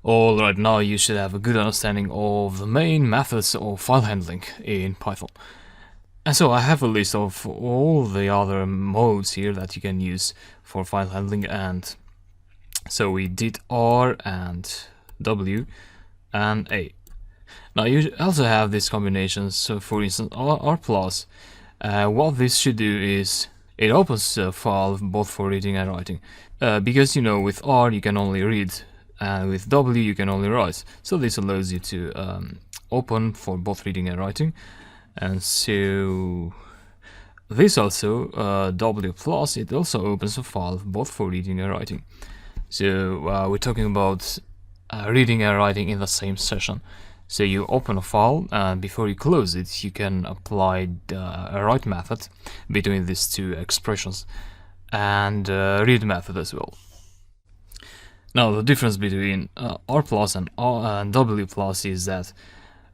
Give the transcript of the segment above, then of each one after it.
Alright, now you should have a good understanding of the main methods of file handling in Python. And so I have a list of all the other modes here that you can use for file handling, and so we did R and W and A. Now you also have these combinations, so for instance R plus. What this should do is it opens a file both for reading and writing, because with R you can only read, and with W you can only write, so this allows you to open for both reading and writing. And so this also, W plus, it also opens a file both for reading and writing. So we're talking about reading and writing in the same session. So you open a file, and before you close it you can apply a write method between these two expressions, and read method as well. Now the difference between R plus and W plus is that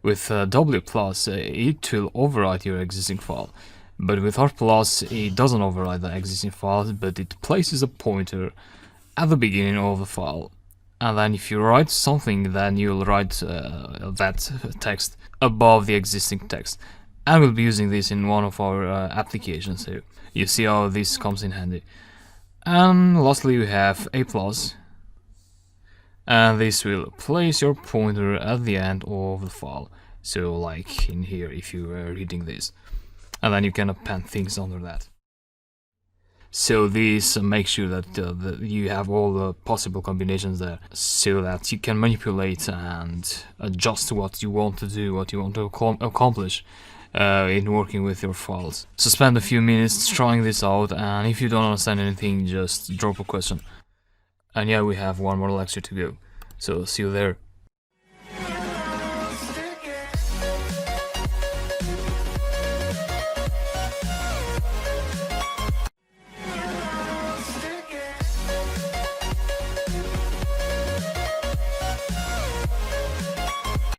with W plus it will overwrite your existing file, but with R plus it doesn't overwrite the existing file, but it places a pointer at the beginning of the file, and then if you write something, then you'll write that text above the existing text. And we'll be using this in one of our applications, so you see how this comes in handy. And lastly we have A plus, and this will place your pointer at the end of the file, so like in here if you were reading this, and then you can append things under that. So this makes sure that you have all the possible combinations there, so that you can manipulate and adjust what you want to do, what you want to accomplish in working with your files. So spend a few minutes trying this out, and if you don't understand anything, just drop a question. And yeah, we have one more lecture to go, so see you there.